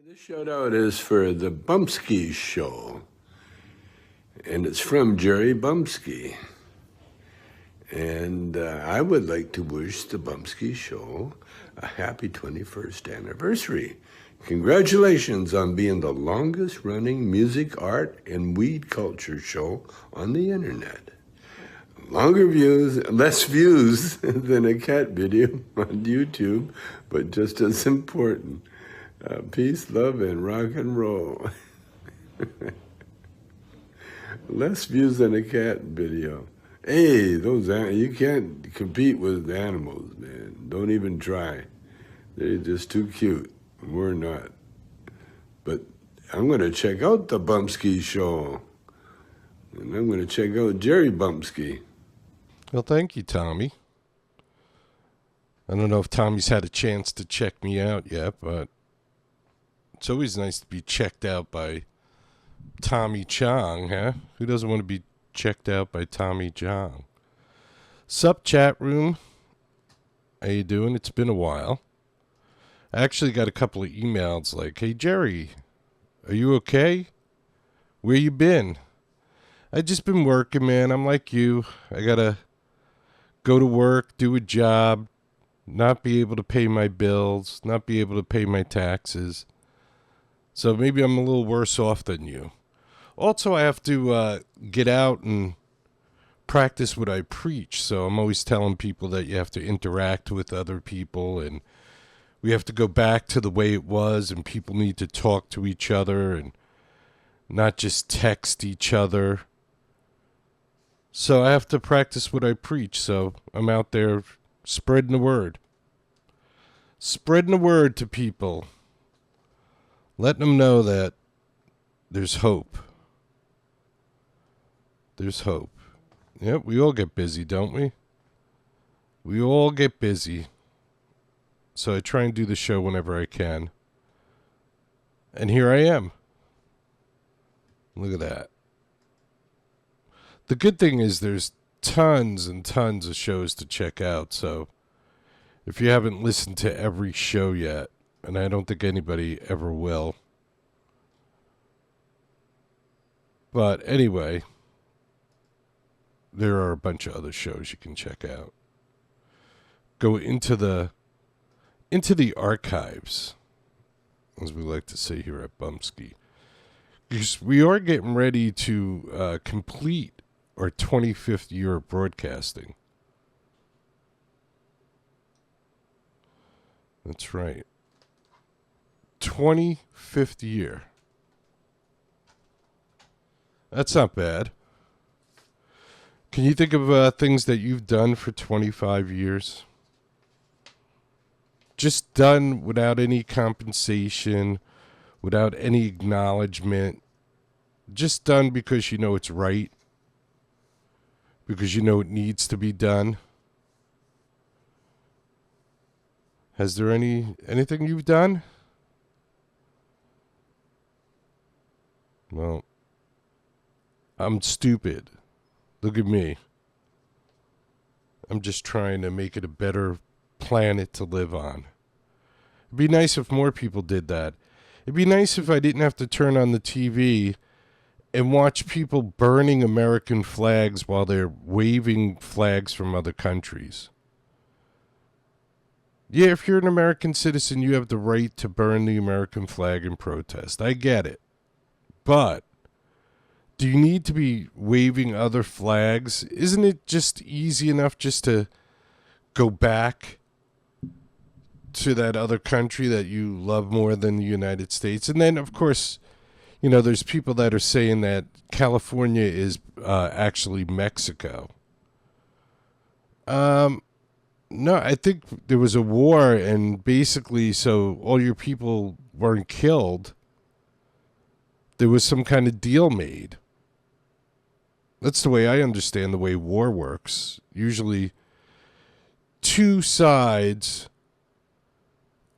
This shout out is for the Bumpskey show, and it's from Jerry Bumpskey. And I would like to wish the Bumpskey show a happy 21st anniversary. Congratulations on being the longest running music, art, and weed culture show on the internet. Less views than a cat video on YouTube, but just as important. Peace, love, and rock and roll. Less views than a cat video. Hey, you can't compete with animals, man. Don't even try. They're just too cute. We're not. But I'm going to check out the Bumpskey show. And I'm going to check out Jerry Bumpskey. Well, thank you, Tommy. I don't know if Tommy's had a chance to check me out yet, but it's always nice to be checked out by Tommy Chong, huh? Who doesn't want to be checked out by Tommy Chong? Sup, chat room? How you doing? It's been a while. I actually got a couple of emails like, hey, Jerry, are you okay? Where you been? I just been working, man. I'm like you. I got to go to work, do a job, not be able to pay my bills, not be able to pay my taxes. So maybe I'm a little worse off than you. Also, I have to get out and practice what I preach. So I'm always telling people that you have to interact with other people, and we have to go back to the way it was, and people need to talk to each other and not just text each other. So I have to practice what I preach. So I'm out there spreading the word. Spreading the word to people. Letting them know that there's hope. There's hope. Yep, we all get busy, don't we? We all get busy. So I try and do the show whenever I can. And here I am. Look at that. The good thing is there's tons and tons of shows to check out. So if you haven't listened to every show yet, and I don't think anybody ever will. But anyway, there are a bunch of other shows you can check out. Go into the archives, as we like to say here at Bumpskey. Because we are getting ready to complete our 25th year of broadcasting. That's right. 25th year. That's not bad. Can you think of things that you've done for 25 years? Just done without any compensation, without any acknowledgement. Just done because you know it's right. Because you know it needs to be done. Has there anything you've done? Well, I'm stupid. Look at me. I'm just trying to make it a better planet to live on. It'd be nice if more people did that. It'd be nice if I didn't have to turn on the TV and watch people burning American flags while they're waving flags from other countries. Yeah, if you're an American citizen, you have the right to burn the American flag in protest. I get it. But do you need to be waving other flags? Isn't it just easy enough just to go back to that other country that you love more than the United States? And then, of course, you know, there's people that are saying that California is actually Mexico. No, I think there was a war, and basically, so all your people weren't killed. There was some kind of deal made. That's the way I understand the way war works. Usually, two sides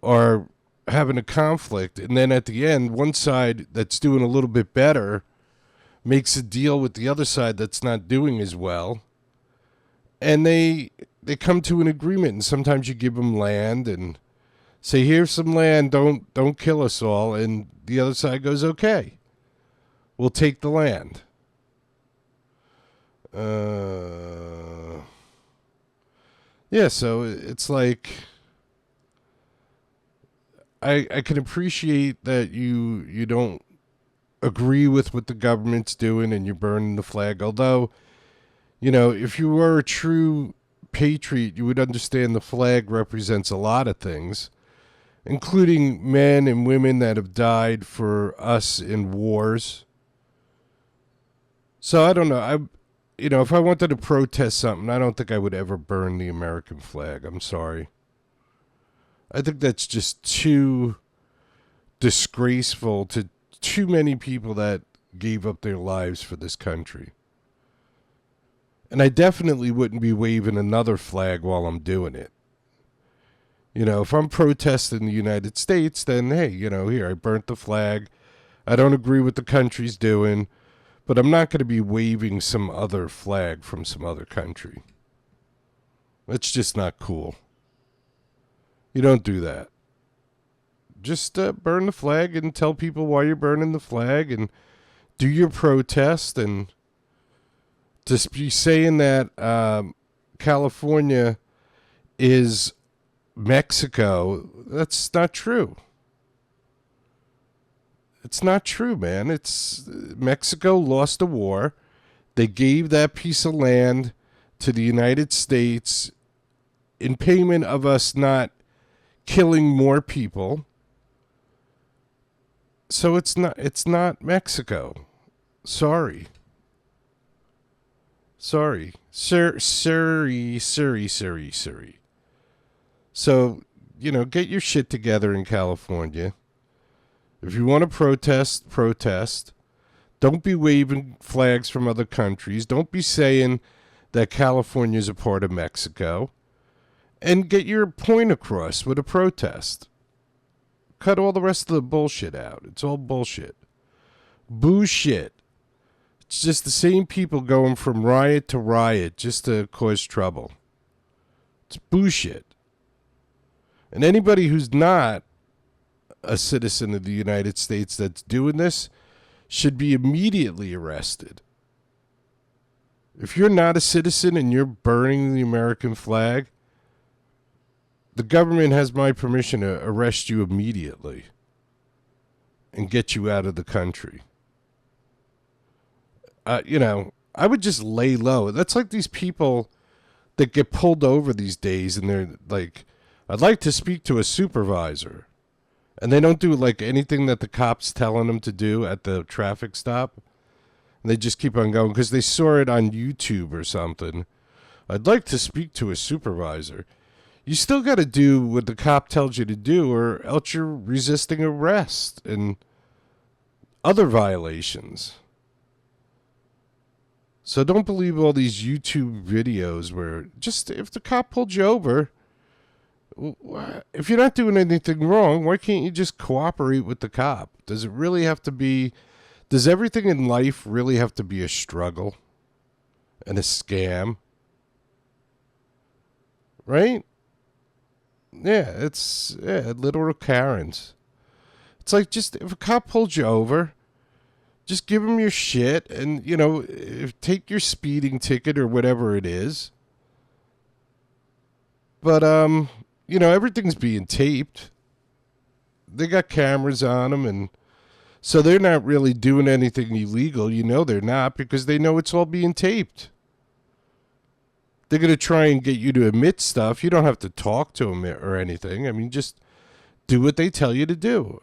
are having a conflict, and then at the end, one side that's doing a little bit better makes a deal with the other side that's not doing as well, and they come to an agreement. And sometimes you give them land, and Say, here's some land, don't kill us all, and the other side goes, okay, we'll take the land. Yeah, so it's like I can appreciate that you don't agree with what the government's doing and you're burning the flag. Although, if you were a true patriot, you would understand the flag represents a lot of things, including men and women that have died for us in wars. So I don't know. If I wanted to protest something, I don't think I would ever burn the American flag. I'm sorry. I think that's just too disgraceful to too many people that gave up their lives for this country. And I definitely wouldn't be waving another flag while I'm doing it. If I'm protesting the United States, then hey, here, I burnt the flag. I don't agree with the country's doing, but I'm not going to be waving some other flag from some other country. That's just not cool. You don't do that. Just burn the flag and tell people why you're burning the flag and do your protest. And just be saying that California is Mexico, that's not true. It's not true, man. It's Mexico lost a war. They gave that piece of land to the United States in payment of us not killing more people. So it's not Mexico. Sorry. Sorry. Sorry. So, get your shit together in California. If you want to protest, protest. Don't be waving flags from other countries. Don't be saying that California is a part of Mexico. And get your point across with a protest. Cut all the rest of the bullshit out. It's all bullshit. Bullshit. It's just the same people going from riot to riot just to cause trouble. It's bullshit. And anybody who's not a citizen of the United States that's doing this should be immediately arrested. If you're not a citizen and you're burning the American flag, the government has my permission to arrest you immediately and get you out of the country. I would just lay low. That's like these people that get pulled over these days and they're like, I'd like to speak to a supervisor. And they don't do like anything that the cop's telling them to do at the traffic stop. And they just keep on going because they saw it on YouTube or something. I'd like to speak to a supervisor. You still got to do what the cop tells you to do, or else you're resisting arrest and other violations. So don't believe all these YouTube videos where just if the cop pulled you over, if you're not doing anything wrong, why can't you just cooperate with the cop? Does everything in life really have to be a struggle and a scam? Right? Yeah, it's literal Karens. It's like just if a cop pulls you over, just give him your shit and, take your speeding ticket or whatever it is. But, everything's being taped. They got cameras on them, and so they're not really doing anything illegal. They're not because they know it's all being taped. They're going to try and get you to admit stuff. You don't have to talk to them or anything. I mean, just do what they tell you to do.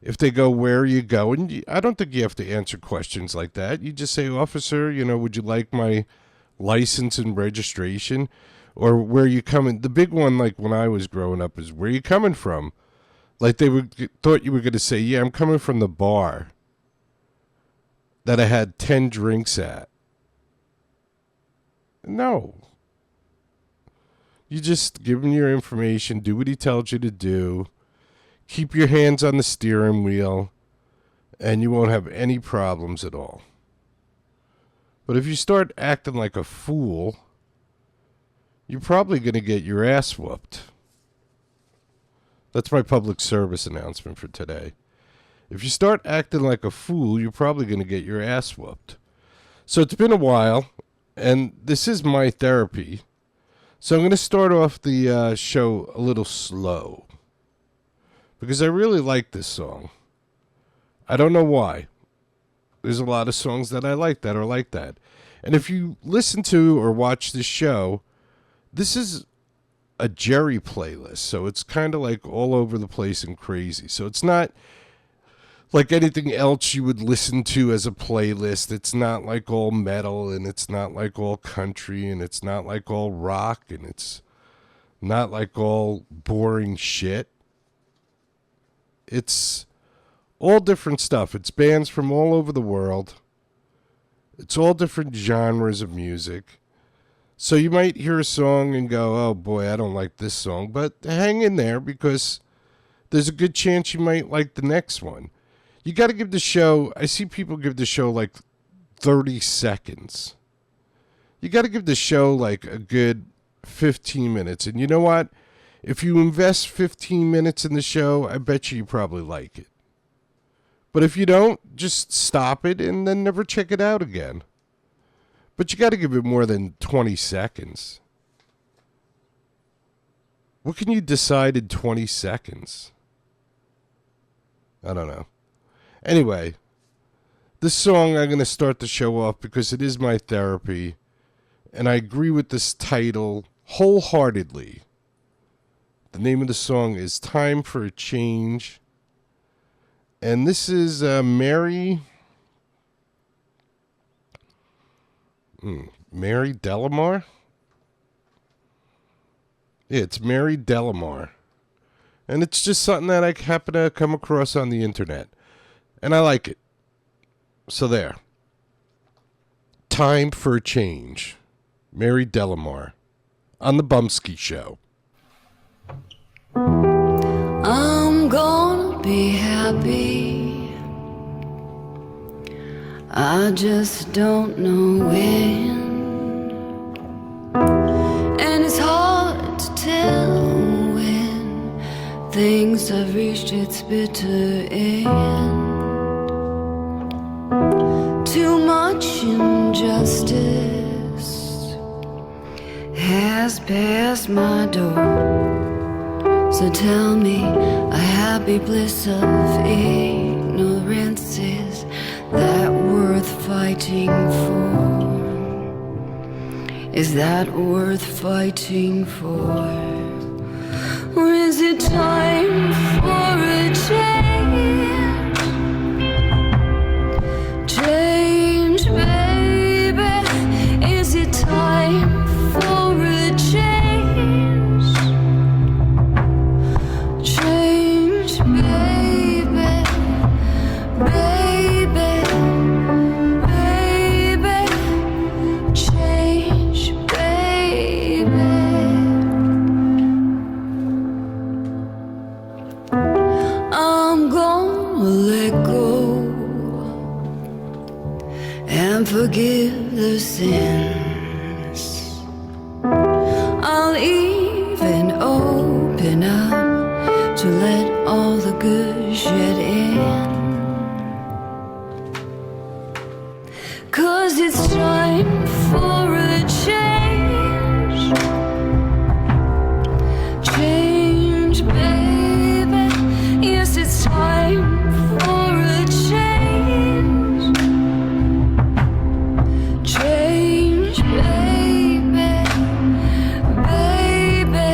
If they go, where are you going? I don't think you have to answer questions like that. You just say, officer, would you like my license and registration? Or where you coming? The big one, like when I was growing up, is where you coming from? Like thought you were going to say, yeah, I'm coming from the bar that I had 10 drinks at. No. You just give him your information, do what he tells you to do, keep your hands on the steering wheel, and you won't have any problems at all. But if you start acting like a fool, you're probably going to get your ass whooped. That's my public service announcement for today. If you start acting like a fool, you're probably going to get your ass whooped. So it's been a while, and this is my therapy. So I'm going to start off the show a little slow. Because I really like this song. I don't know why. There's a lot of songs that I like that are like that. And if you listen to or watch this show, this is a Jerry playlist. So it's kind of like all over the place and crazy. So it's not like anything else you would listen to as a playlist. It's not like all metal, and it's not like all country, and it's not like all rock, and it's not like all boring shit. It's all different stuff. It's bands from all over the world. It's all different genres of music. So you might hear a song and go, oh boy, I don't like this song. But hang in there, because there's a good chance you might like the next one. You got to give the show, I see people give the show like 30 seconds. You got to give the show like a good 15 minutes. And you know what? If you invest 15 minutes in the show, I bet you probably like it. But if you don't, just stop it and then never check it out again. But you got to give it more than 20 seconds. What can you decide in 20 seconds? I don't know. Anyway, this song I'm going to start the show off because it is my therapy. And I agree with this title wholeheartedly. The name of the song is Time for a Change. And this is Mary Delamar? Yeah, it's Mary Delamar. And it's just something that I happen to come across on the internet. And I like it. So there. Time for a Change. Mary Delamar. On the Bumpskey Show. I'm gonna be happy. I just don't know when. And it's hard to tell when things have reached its bitter end. Too much injustice has passed my door. So tell me, a happy bliss of ignorance, is that worth fighting for? Is that worth fighting for? Or is it time for a change? Change, baby. Is it time for a change? Change, baby, baby, baby. Change, baby. I'm gonna let go and forgive the sins. I'll even open up to let all the good shit in. 'Cause it's time for a change. Change, baby. Yes, it's time for a change. Change, baby, baby,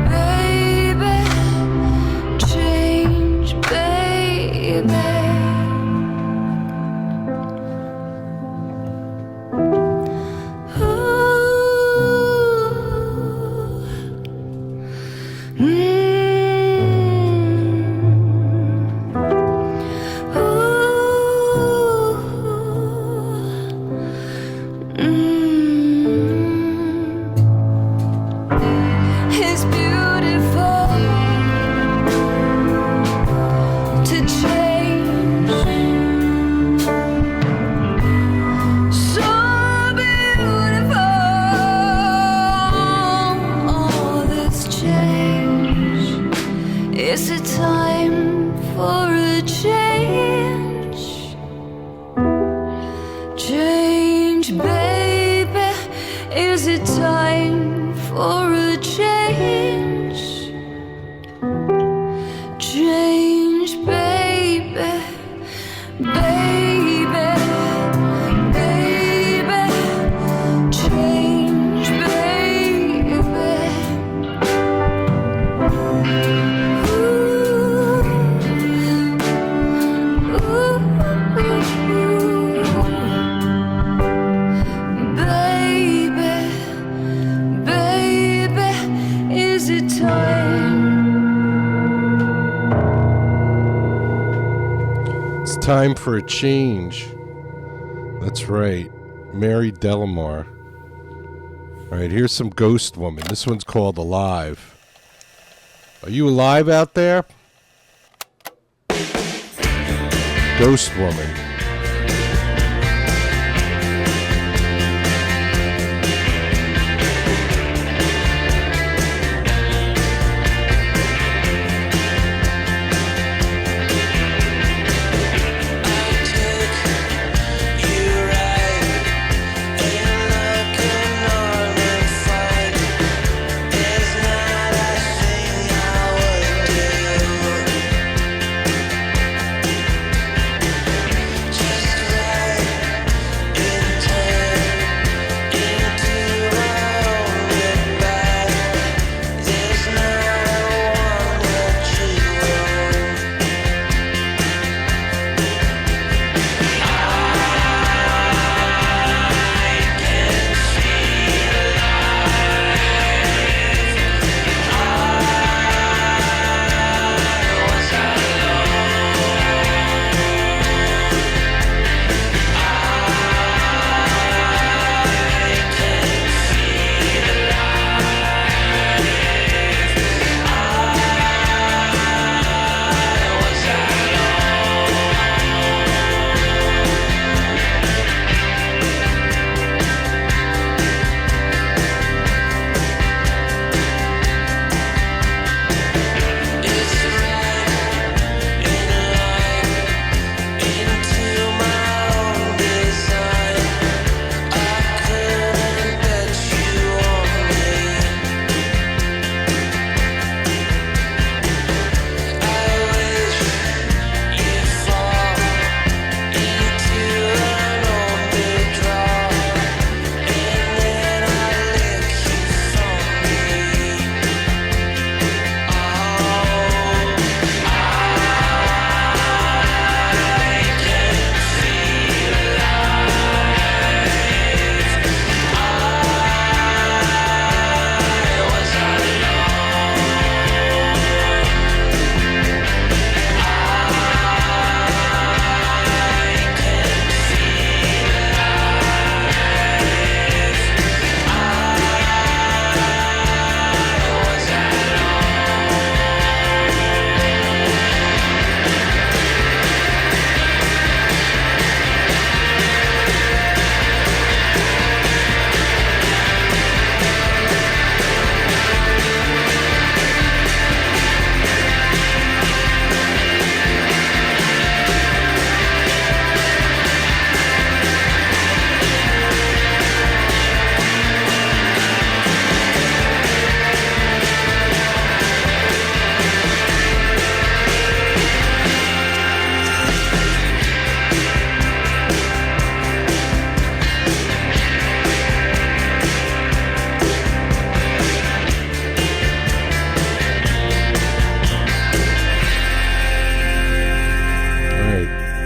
baby. Change, baby. Time for a change. That's right. Mary Delamar. All right, here's some Ghost Woman. This one's called Alive. Are you alive out there? Ghost Woman.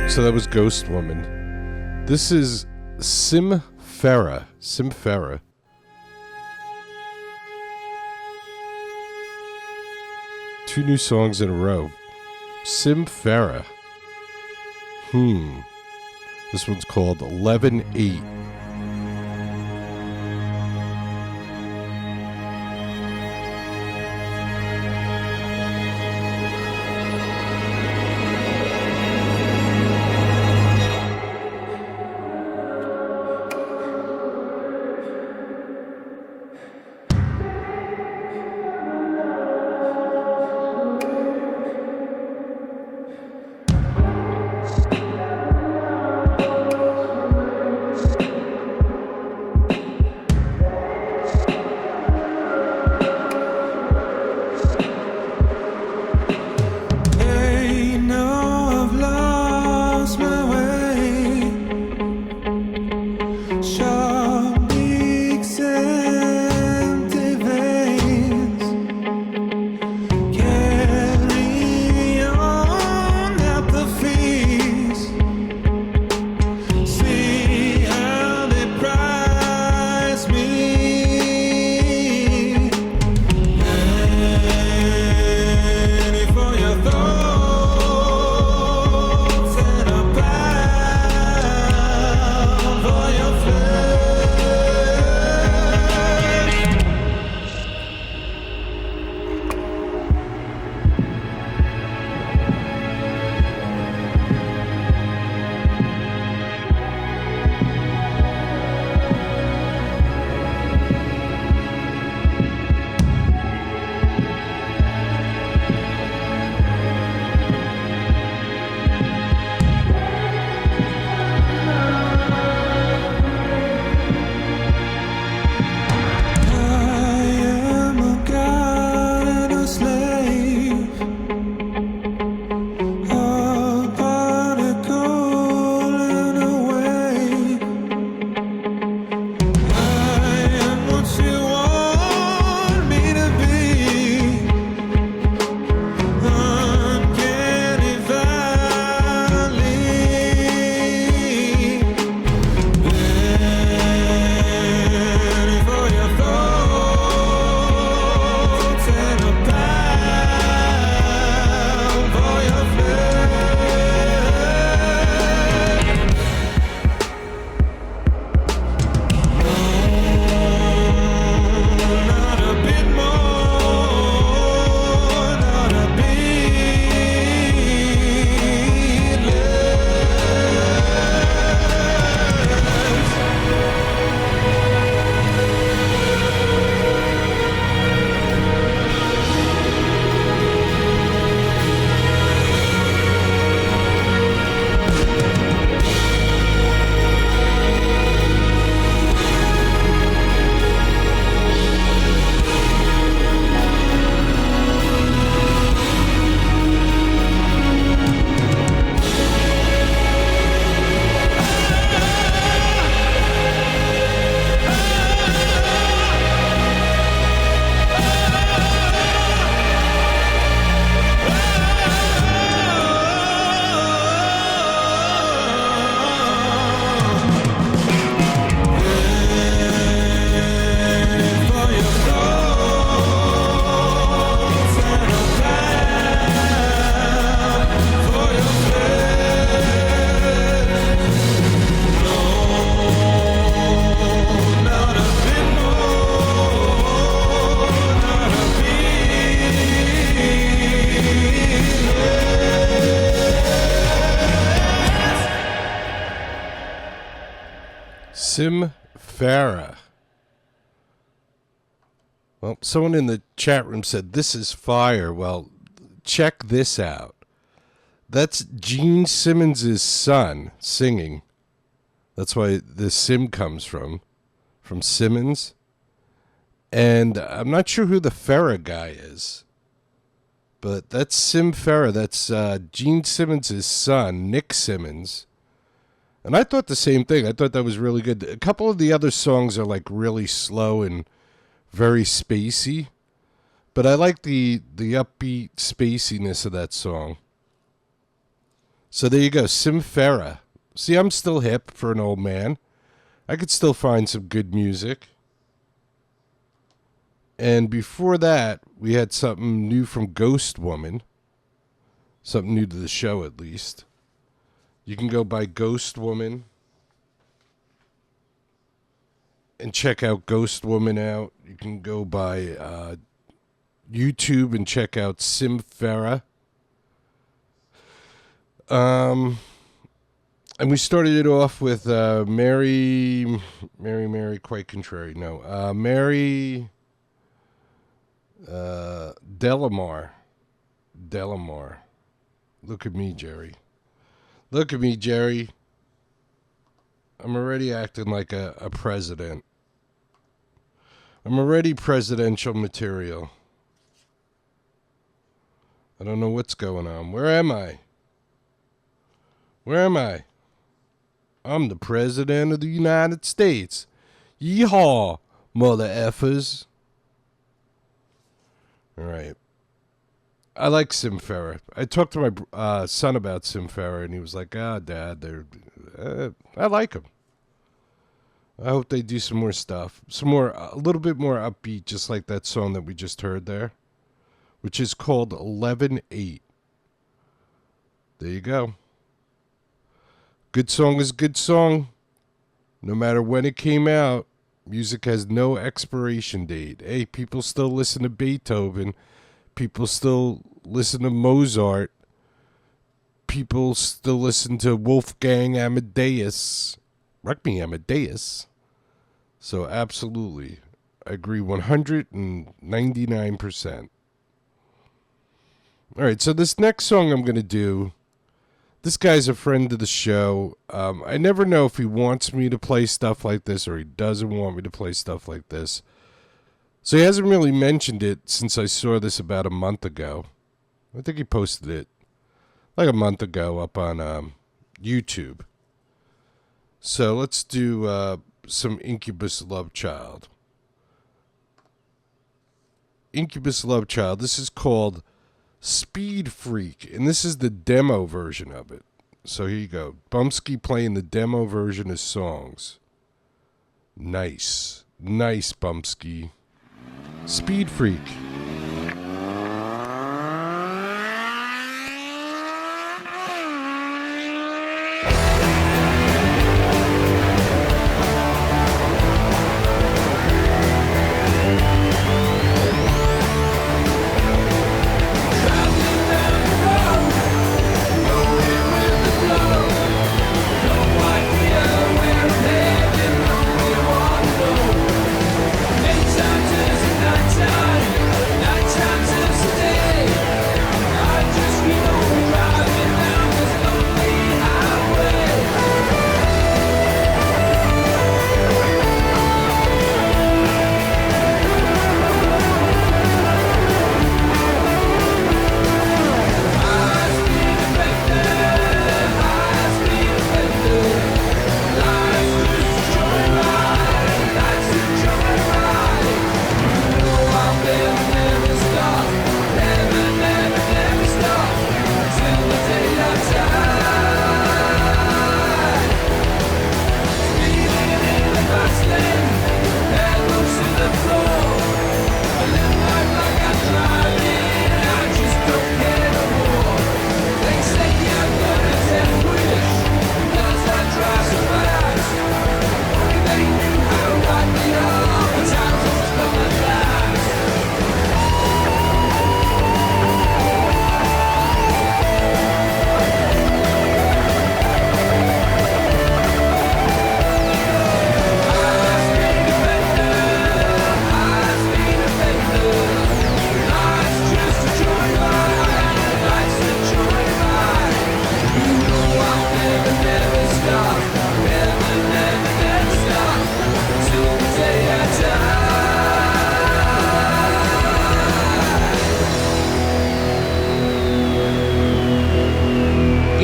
So that was Ghost Woman. This is Simfera. Simfera. Two new songs in a row. Simfera. This one's called 11-8. Sim Farah. Well, someone in the chat room said, this is fire. Well, check this out. That's Gene Simmons' son singing. That's why the Sim comes from Simmons. And I'm not sure who the Farah guy is. But that's Sim Farah. That's Gene Simmons' son, Nick Simmons. And I thought the same thing. I thought that was really good. A couple of the other songs are like really slow and very spacey. But I like the upbeat spaciness of that song. So there you go, Sim Farah. See, I'm still hip for an old man. I could still find some good music. And before that, we had something new from Ghost Woman. Something new to the show, at least. You can go by Ghost Woman and check out Ghost Woman out. You can go by YouTube and check out Sim Farah. And we started it off with Mary, quite contrary. No, Mary Delamar. Look at me, Jerry. Look at me, Jerry. I'm already acting like a president. I'm already presidential material. I don't know what's going on. Where am I? Where am I? I'm the president of the United States. Yeehaw, mother effers. All right. I like Sim Farah. I talked to my son about Sim Farah, and he was like, Dad, I like him. I hope they do some more stuff. A little bit more upbeat, just like that song that we just heard there, which is called 11-8. There you go. Good song is good song. No matter when it came out, music has no expiration date. Hey, people still listen to Beethoven. People still listen to Mozart. People still listen to Wolfgang Amadeus. Rock me, Amadeus. So absolutely. I agree 199%. All right, so this next song I'm going to do, this guy's a friend of the show. I never know if he wants me to play stuff like this or he doesn't want me to play stuff like this. So he hasn't really mentioned it since I saw this about a month ago. I think he posted it like a month ago up on YouTube. So let's do some Incubus Love Child. Incubus Love Child. This is called Speed Freak, and this is the demo version of it. So here you go. Bumpskey playing the demo version of songs. Nice. Nice, Bumpskey. Speed Freak. Nighttime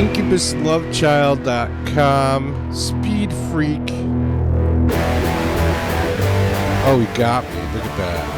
IncubusLoveChild.com. Speed Freak. Oh, he got me. Look at that.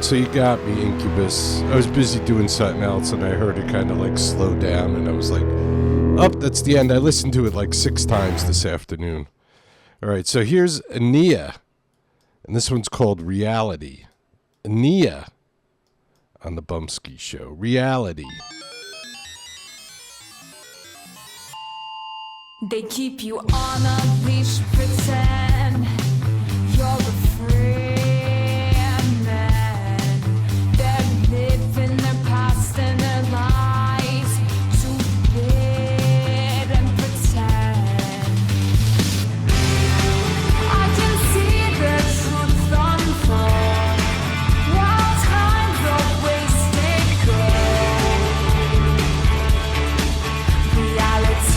So you got me, Incubus. I was busy doing something else, and I heard it kind of like slow down, and I was like, oh, that's the end. I listened to it like 6 times this afternoon. All right, so here's Ania, and this one's called Reality. Ania on the Bumpskey Show. Reality. They keep you on a leash, pretend you're a free man. They're living their past and their lies to hide and pretend. I can see the truth unfold while time's always wasted gold. Reality.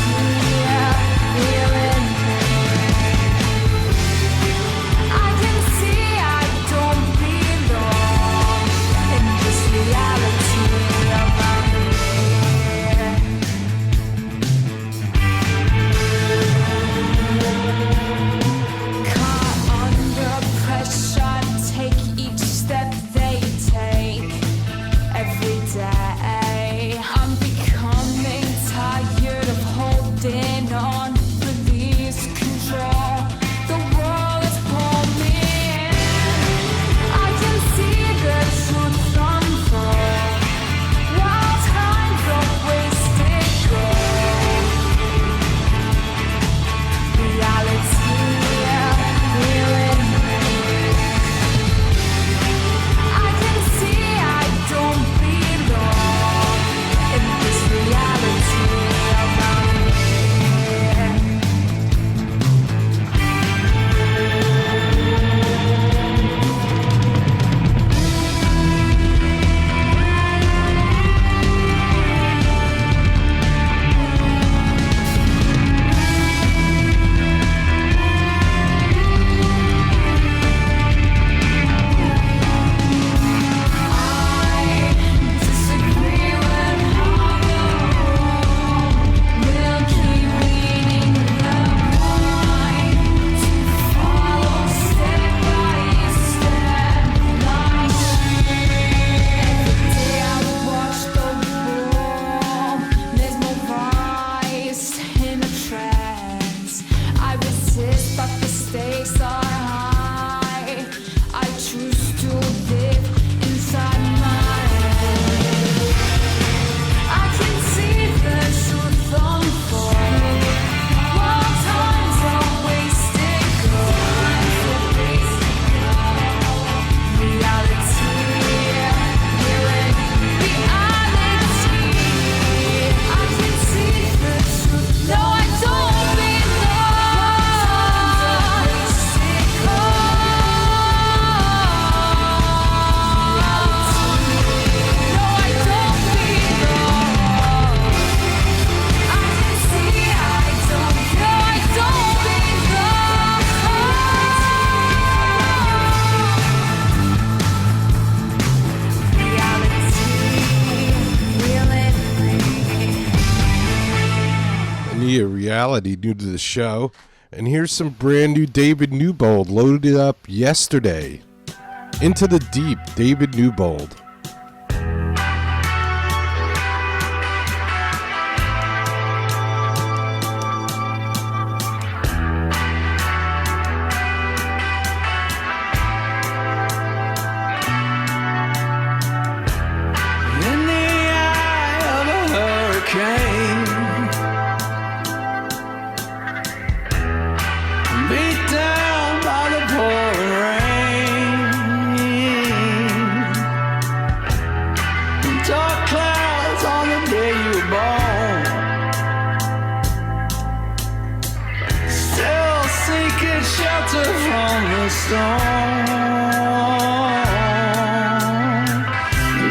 Reality, new to the show. And here's some brand new David Newbold, loaded up yesterday. Into the Deep, David Newbold.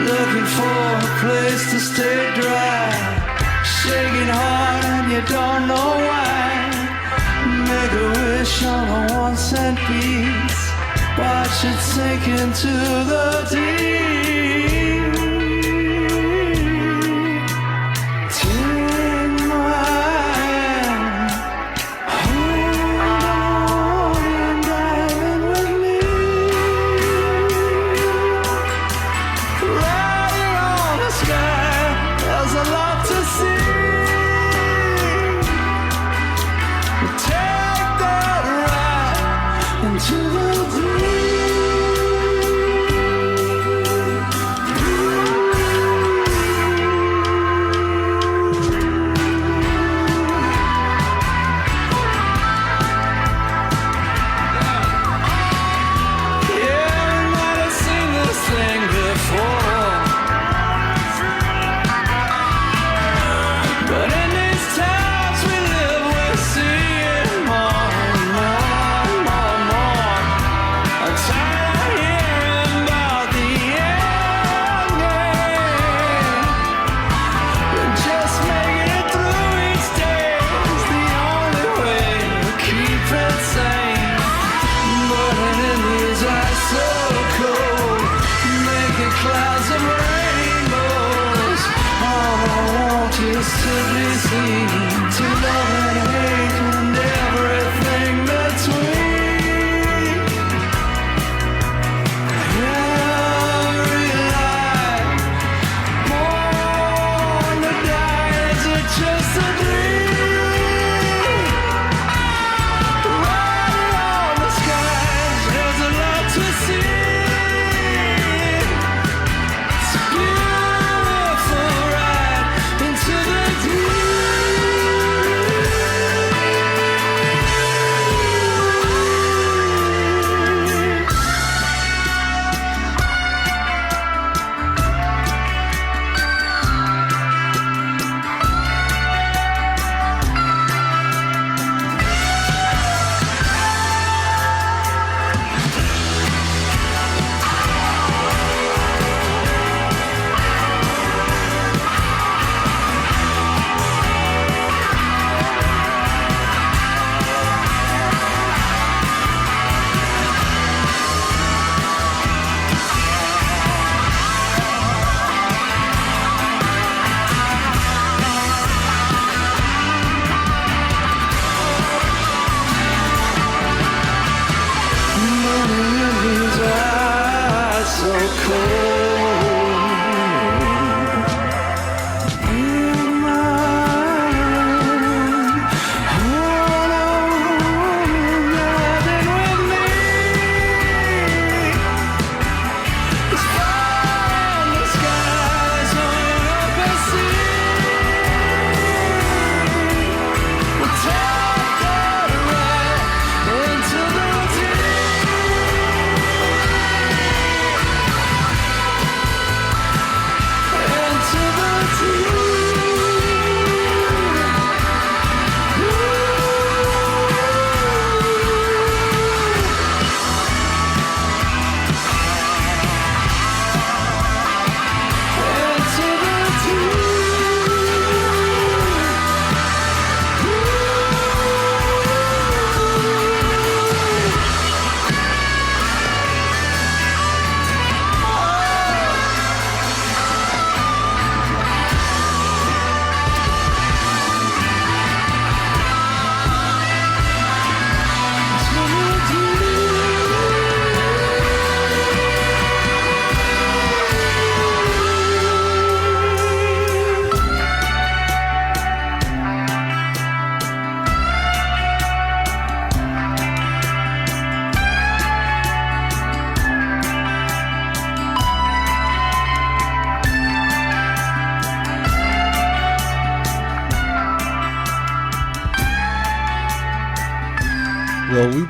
Looking for a place to stay dry, shaking hard and you don't know why. Make a wish on a 1 cent piece, watch it sink into the deep. Take my hand, hold on and dive in with me. Riding on the sky, there's a lot to see. Take that ride into the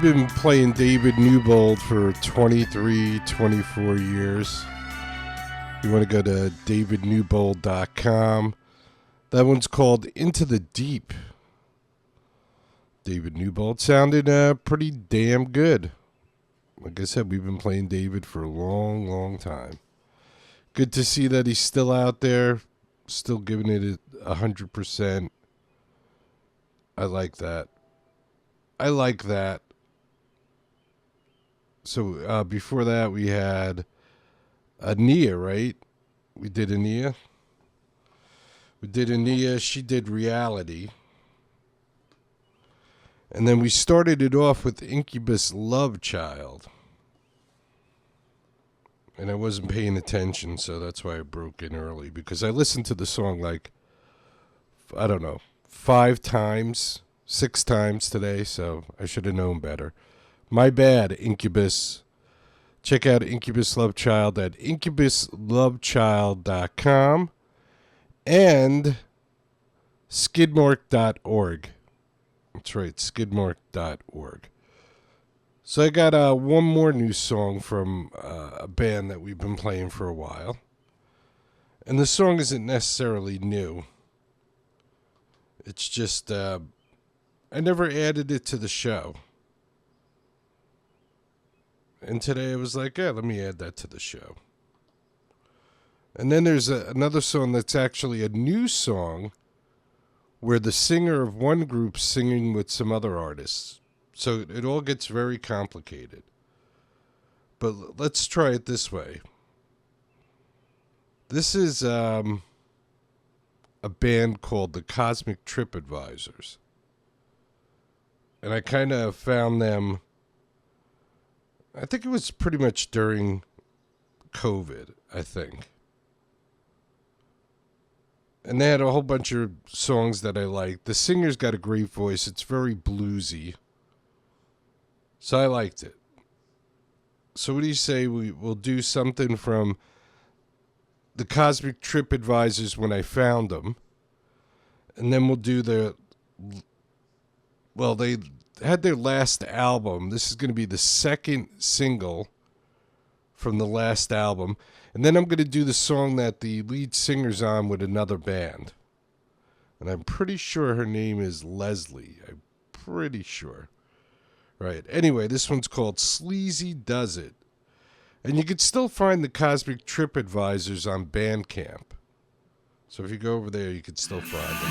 been playing David Newbold for 23, 24 years. You want to go to davidnewbold.com. That one's called Into the Deep. David Newbold sounded pretty damn good. Like I said, we've been playing David for a long, long time. Good to see that he's still out there, still giving it 100%. I like that. I like that. So before that, we had Ania, right? We did Ania. She did Reality. And then we started it off with Incubus Love Child. And I wasn't paying attention, so that's why I broke in early. Because I listened to the song like, I don't know, 5 times, 6 times today, so I should have known better. My bad, Incubus. Check out Incubus Love Child at incubuslovechild.com and skidmark.org. That's right, skidmark.org. So I got one more new song from a band that we've been playing for a while. And the song isn't necessarily new. It's just, I never added it to the show. And today I was like, yeah, let me add that to the show. And then there's another song that's actually a new song where the singer of one group's singing with some other artists. So it all gets very complicated. But let's try it this way. This is a band called the Cosmic Trip Advisors. And I kind of found them, I think it was pretty much during COVID, I think. And they had a whole bunch of songs that I liked. The singer's got a great voice. It's very bluesy. So I liked it. So what do you say we'll do something from the Cosmic Trip Advisors when I found them. And then we'll do they had their last album. This is going to be the second single from the last album. And then I'm going to do the song that the lead singer's on with another band. And I'm pretty sure her name is Leslie. I'm pretty sure. Right. Anyway, this one's called Sleazy Does It. And you can still find the Cosmic Trip Advisors on Bandcamp. So if you go over there, you can still find them.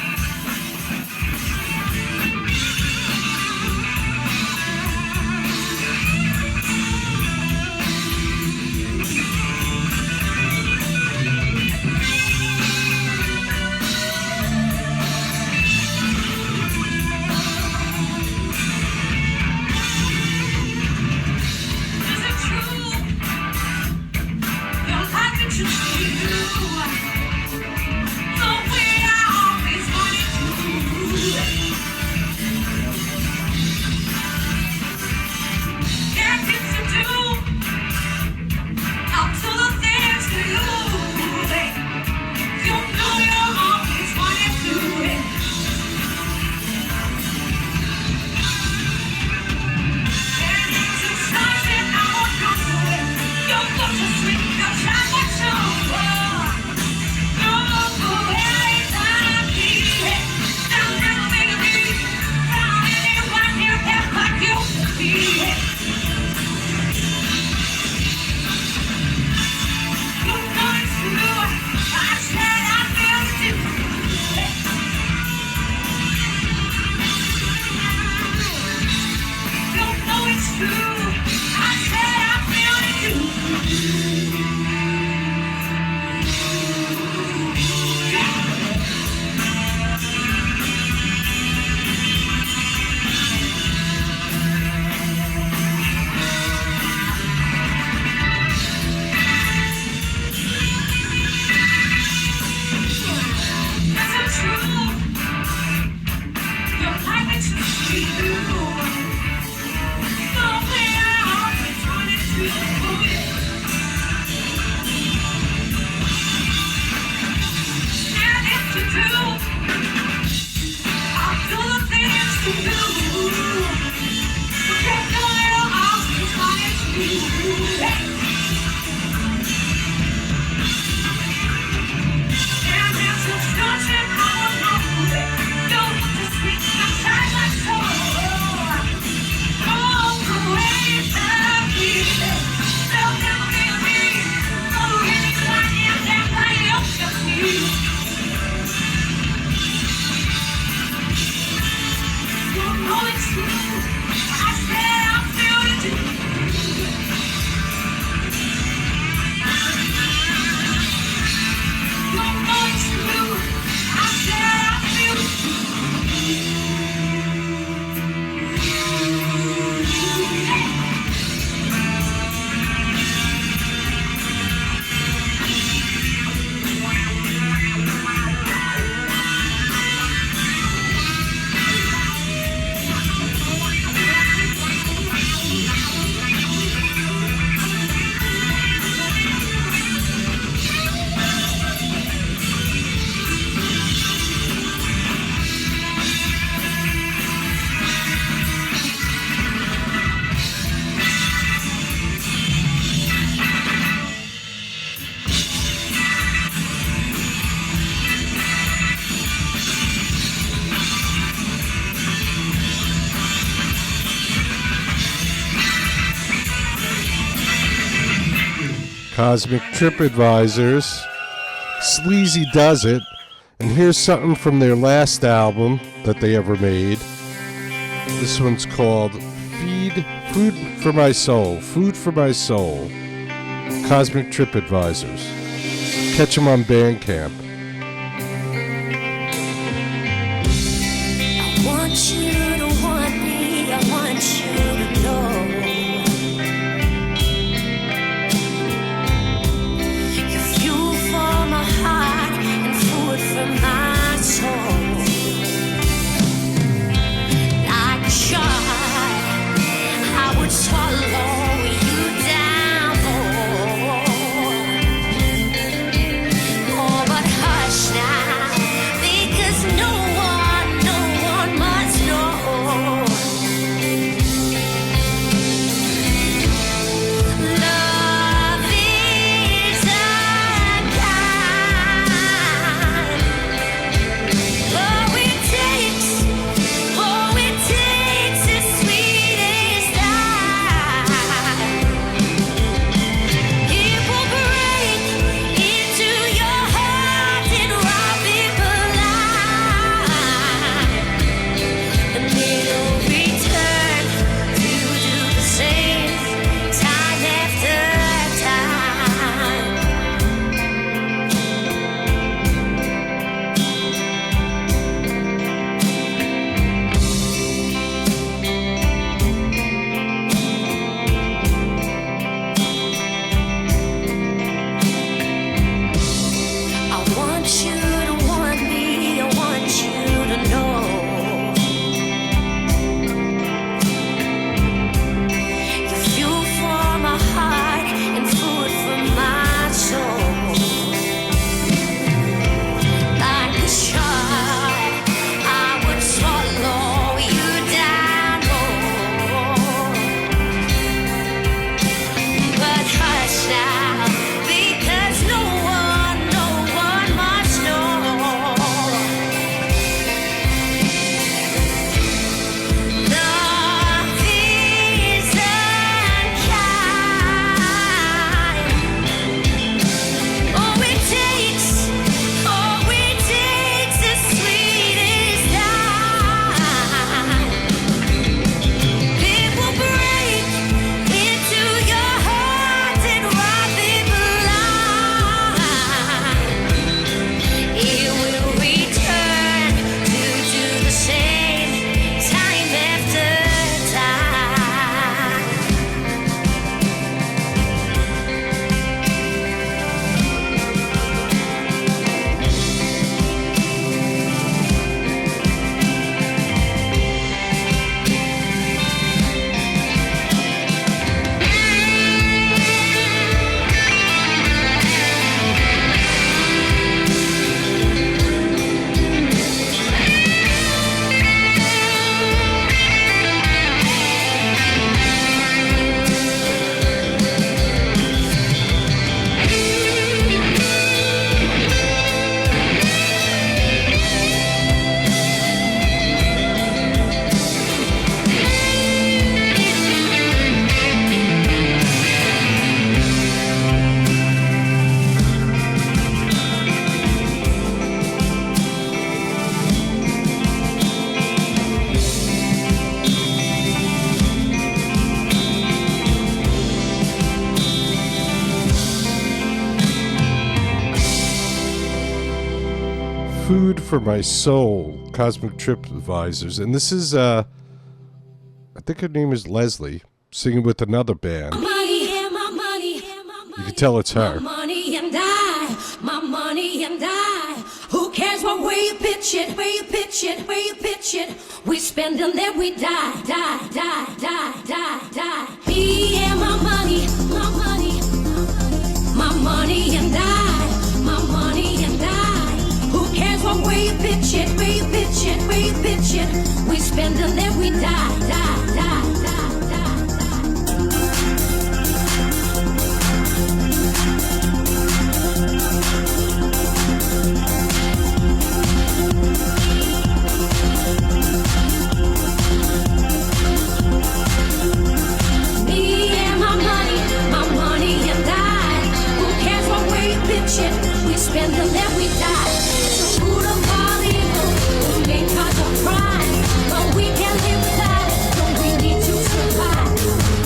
The way I always wanted Cosmic Trip Advisors, Sleazy Does It, and here's something from their last album that they ever made. This one's called Food for My Soul. Food for My Soul. Cosmic Trip Advisors. Catch them on Bandcamp. I want you to want me, I want you to know. From my soul, like a shot, I would swallow you down. Oh, but hush now, because no one must know. Food for My Soul, Cosmic Trip Advisors. And this is, I think her name is Leslie, singing with another band. You can tell it's her. My money and I. Who cares what way you pitch it, where you pitch it, where you pitch it? We spend and then we die. Me and my money and I. My money and I. Who cares what way you pitch it, where you pitch it, where you pitch it? We spend and then we die. We spend and then we die. It's the root of all evil, the main cause of crime. But we can't live without it, no, we need to survive.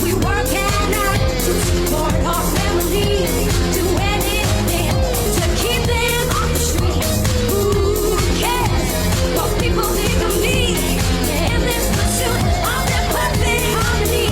We work and earn to support our families, do anything to keep them off the street. Who cares what people think of me in this pursuit of their perfect harmony?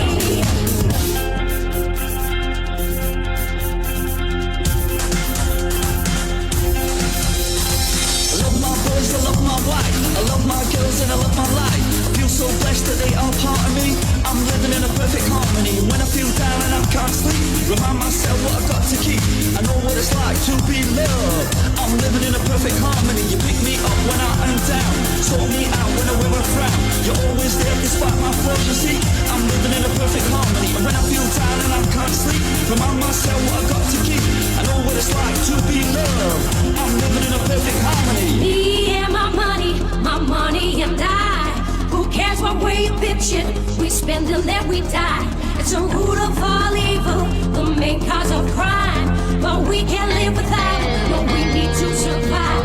I love my wife, I love my girls and I love my life. Feel so blessed that they are part of me. I'm living in a perfect harmony. When I feel down and I can't sleep, remind myself what I've got to keep. I know what it's like to be loved. I'm living in a perfect harmony. You pick me up when I am down, sort me out when I wear a frown. You're always there despite my flaws, you see. I'm living in a perfect harmony. And when I feel down and I can't sleep, remind myself what I've got to keep. I know what it's like to be loved. I'm living in a perfect harmony. Me and my money and I. Who cares what way you pitch it? We spend and then we die. It's the root of all evil, the main cause of crime. But we can't live without it, no, we need to survive.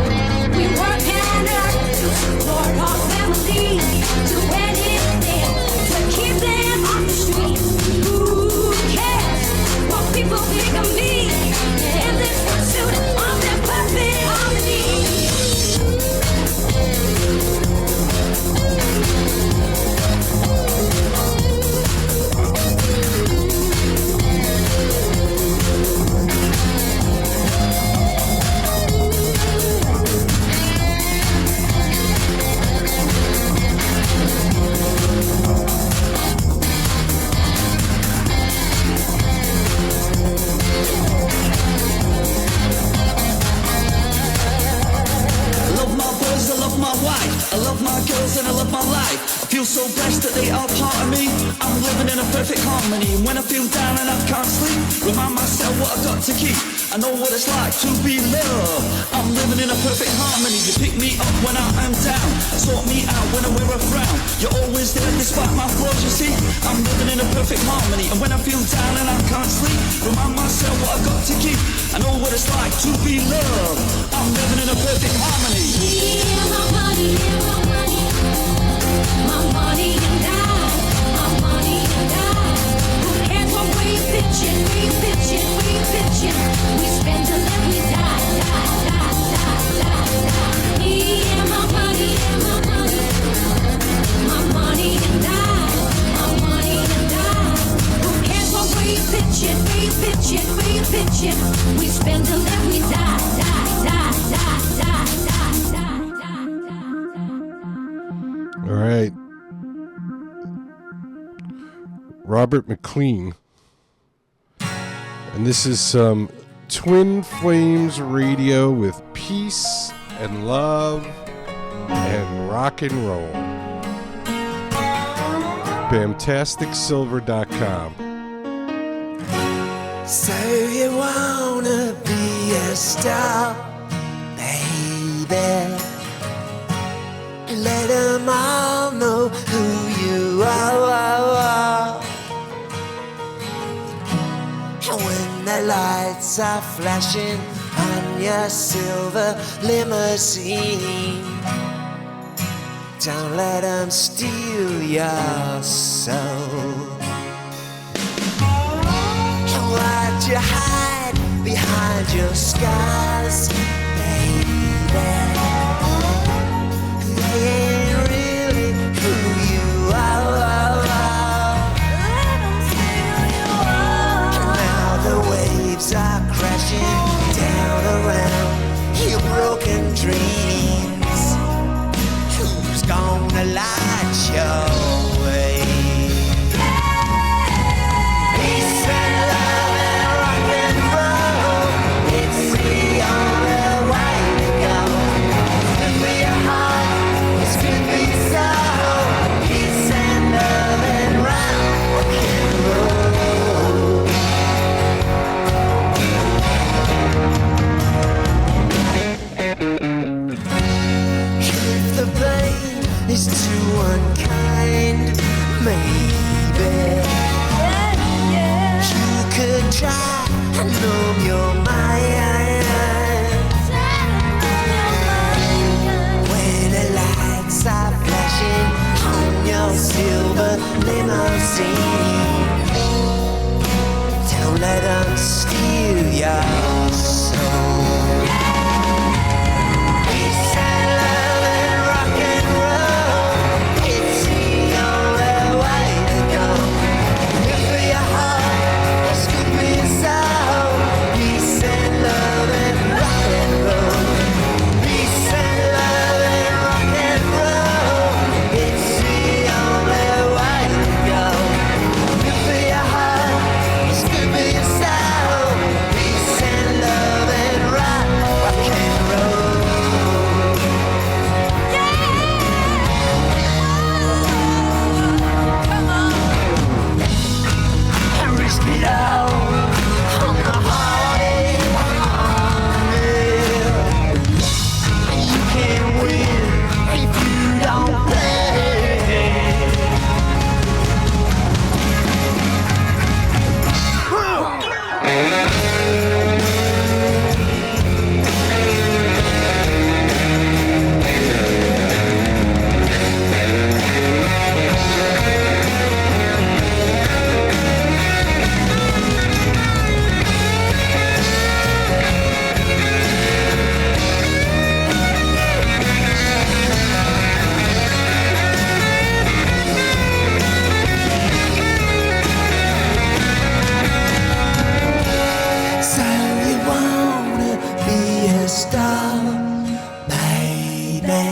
We work and earn to support our families, do anything to keep them off the street. Who cares what people think of me in this pursuit of their perfect harmony? I love my girls and I love my life. I feel so blessed that they are part of me. I'm living in a perfect harmony. When I feel down and I can't sleep, remind myself what I've got to keep. I know what it's like to be loved. I'm living in a perfect harmony. You pick me up when I am down, sort me out when I wear a frown. You're always there despite my flaws, you see. I'm living in a perfect harmony. And when I feel down and I can't sleep, remind myself what I've got to keep. I know what it's like to be loved. I'm living in a perfect harmony. Yeah, my money and I. My money and I. Who cares what way you pitch it, where you pitch it, where you pitch it? We spend and then we die. Me and my money and my money and I. My money and I. Who cares what way you pitch it, where you pitch it, where you pitch it? We spend and then we die. All right. Robert McLean. And this is some Twin Flames radio with peace and love and rock and roll. BamtasticSilver.com. So you wanna be a star, baby? Let them all know who you are. And when the lights are flashing on your silver limousine, don't let them steal your soul. And why'd you hide behind your scars, baby? dreams. Who's gonna light your way? Peace and love and rock and roll. It's the only way to go. It's good for your heart, it's good for your soul. Peace and love and rock and roll. If the blame is too unkind, maybe you could try and numb your mind. When the lights are flashing on your silver limousine, don't let them steal your soul. Peace and love and rock and roll. It's the only way to go. Good for your heart, it's good for your soul. Peace and love and rock and roll. Peace and love and rock and roll. It's the only way to go. Good for your heart, it's good for your soul. Peace and love and rock and roll. And risk it all on the heartache. And you can't win if you don't play. So you wanna be a star, baby?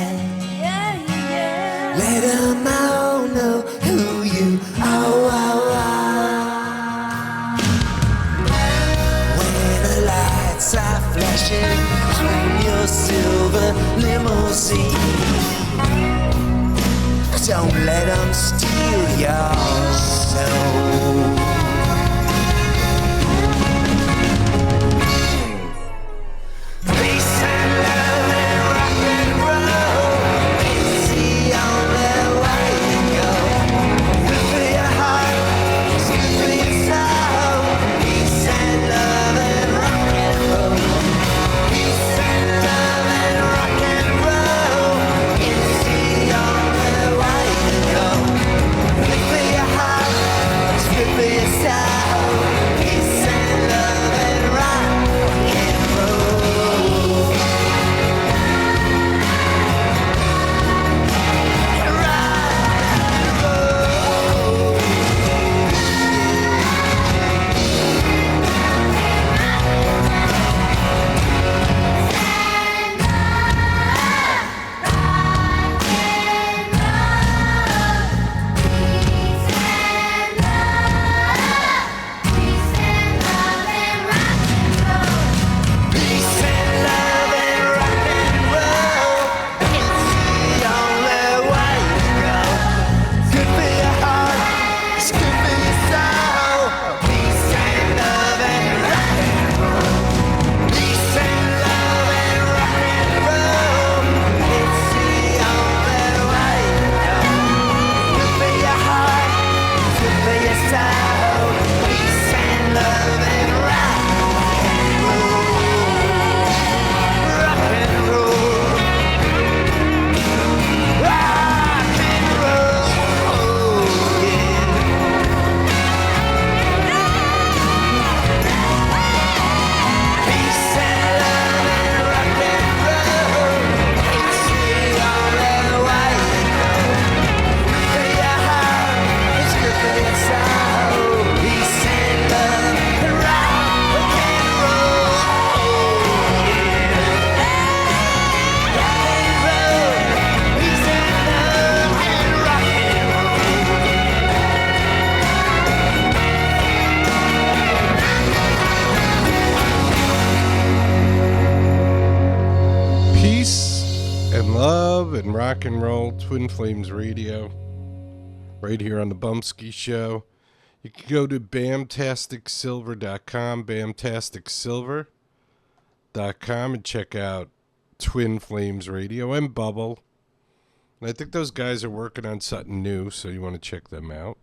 Let 'em all know who you are. When the lights are flashing on your silver limousine, don't let 'em steal your soul. Peace and love and rock and roll. It's the only way to go. Good for your heart, it's good for your soul. Peace and love and rock and roll. Peace and love and rock and roll. It's the only way to go. Good for your heart, it's good for your rock and roll, Twin Flames Radio, right here on the Bumpskey Show. You can go to bamtasticsilver.com, bamtasticsilver.com, and check out Twin Flames Radio and Bubble. And I think those guys are working on something new, so you want to check them out.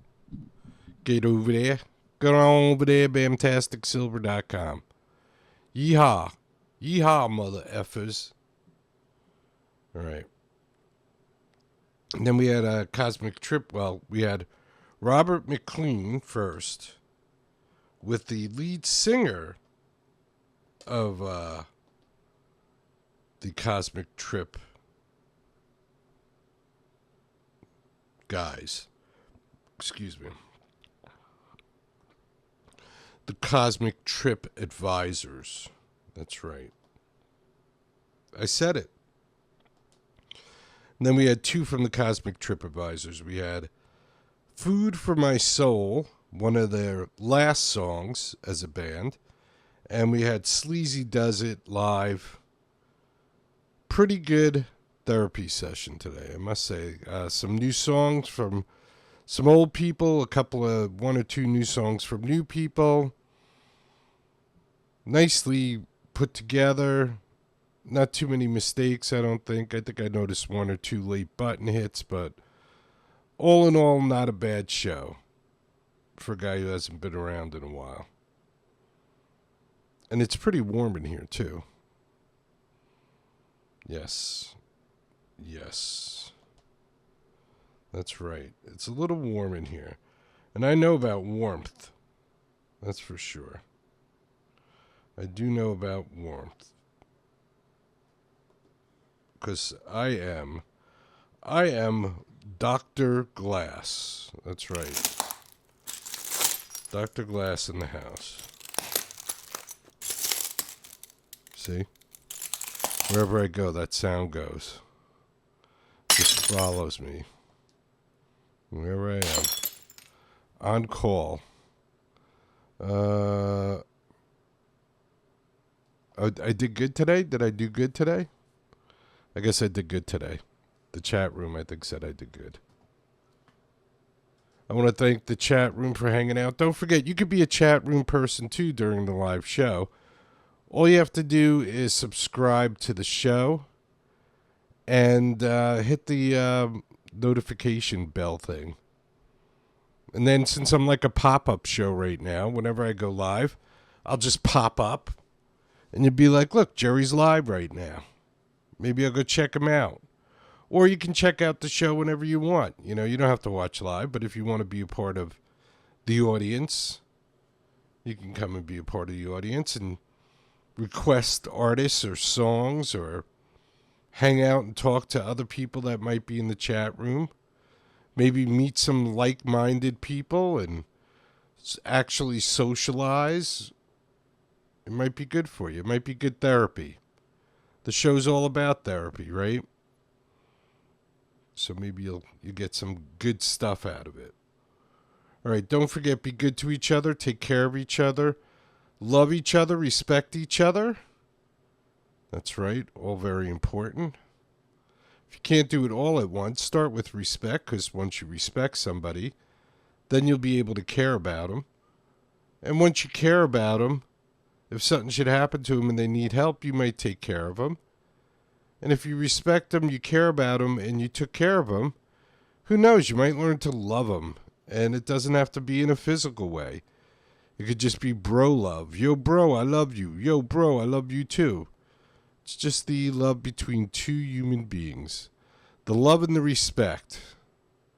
Get over there. Go on over there, bamtasticsilver.com. Yeehaw. Yeehaw, mother effers. All right. And then we had a Cosmic Trip. Well, we had Robert McLean first with the lead singer of the Cosmic Trip guys. Excuse me. The Cosmic Trip Advisors. That's right. I said it. And then we had two from the Cosmic Trip Advisors. We had Food for My Soul, one of their last songs as a band. And we had Sleazy Does It live. Pretty good therapy session today, I must say. Some new songs from some old people, one or two new songs from new people. Nicely put together. Not too many mistakes, I don't think. I think I noticed one or two late button hits, but all in all, not a bad show for a guy who hasn't been around in a while. And it's pretty warm in here, too. Yes. Yes. That's right. It's a little warm in here. And I know about warmth. That's for sure. I do know about warmth. Because I am Dr. Glass. That's right. Dr. Glass in the house. See? Wherever I go, that sound goes. Just follows me. Wherever I am. On call. I did good today? Did I do good today? I guess I did good today. The chat room, I think, said I did good. I want to thank the chat room for hanging out. Don't forget, you could be a chat room person, too, during the live show. All you have to do is subscribe to the show and hit the notification bell thing. And then since I'm like a pop-up show right now, whenever I go live, I'll just pop up. And you'd be like, look, Jerry's live right now. Maybe I'll go check him out. Or you can check out the show whenever you want. You know, you don't have to watch live, but if you want to be a part of the audience, you can come and be a part of the audience and request artists or songs or hang out and talk to other people that might be in the chat room. Maybe meet some like-minded people and actually socialize. It might be good for you. It might be good therapy. The show's all about therapy, right? So maybe you get some good stuff out of it. All right, don't forget, be good to each other, take care of each other, love each other, respect each other. That's right, all very important. If you can't do it all at once, start with respect, because once you respect somebody, then you'll be able to care about them. And once you care about them, if something should happen to them and they need help, you might take care of them. And if you respect them, you care about them, and you took care of them, who knows, you might learn to love them. And it doesn't have to be in a physical way. It could just be bro love. Yo, bro, I love you. Yo, bro, I love you too. It's just the love between two human beings. The love and the respect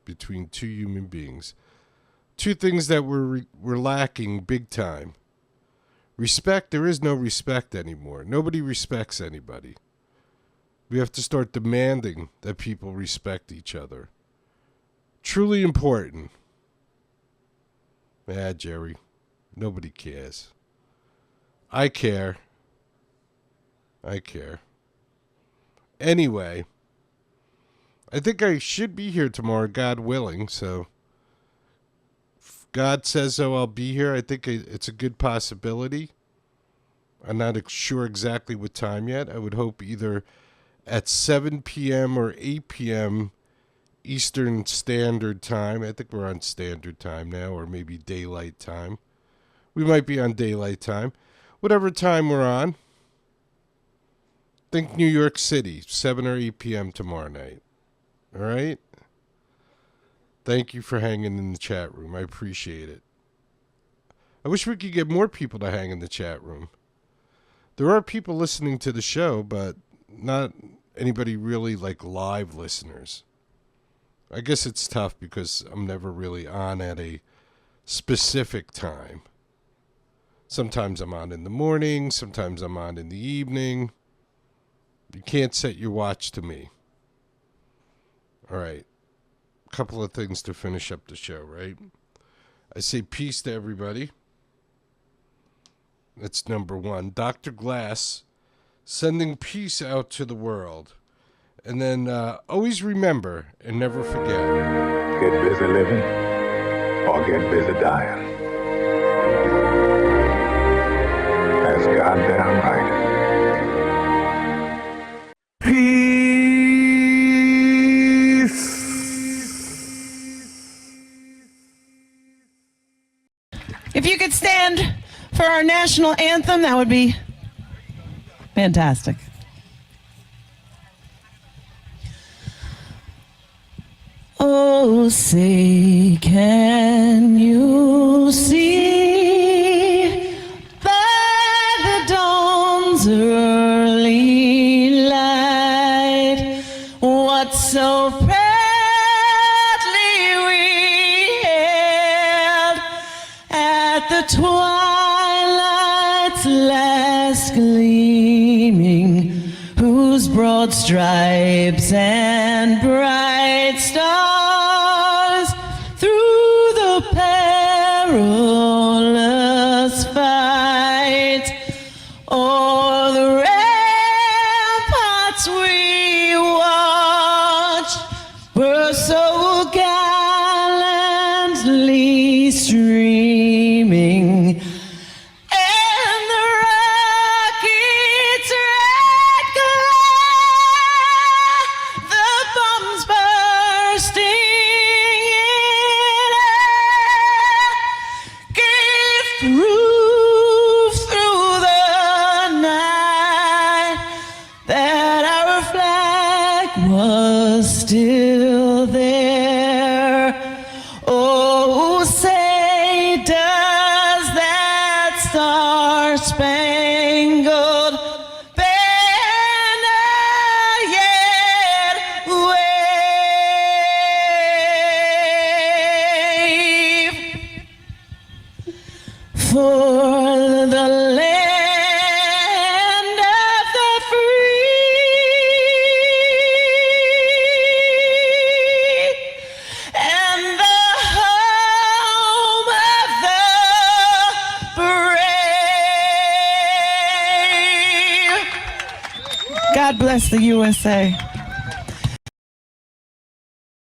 between two human beings. Two things that we're lacking big time. Respect, there is no respect anymore. Nobody respects anybody. We have to start demanding that people respect each other. Truly important. Yeah, Jerry. Nobody cares. I care. I care. Anyway, I think I should be here tomorrow, God willing, so if God says so, I'll be here. I think it's a good possibility. I'm not sure exactly what time yet. I would hope either at 7 p.m. or 8 p.m. Eastern Standard Time. I think we're on Standard Time now, or maybe Daylight Time. We might be on Daylight Time. Whatever time we're on. Think New York City, 7 or 8 p.m. tomorrow night. All right? Thank you for hanging in the chat room. I appreciate it. I wish we could get more people to hang in the chat room. There are people listening to the show, but not anybody really like live listeners. I guess it's tough because I'm never really on at a specific time. Sometimes I'm on in the morning, sometimes I'm on in the evening. You can't set your watch to me. All right. A couple of things to finish up the show, right? I say peace to everybody. That's number one. Dr. Glass, sending peace out to the world. And then always remember and never forget. Get busy living or get busy dying. That's goddamn right. If you could stand for our national anthem, that would be fantastic. Oh, say, can you see by the dawn's early light what so proudly we hailed at the twilight's last gleaming, whose broad stripes and bright stars through the perilous fight o'er the ramparts we watched were so gallantly streaming. And the rocket's red glare, the bombs bursting in air, gave proof through the night that our flag was still there. Oh, say, does that star-spangled banner yet wave for the land of the free and the home of the brave? God bless the USA.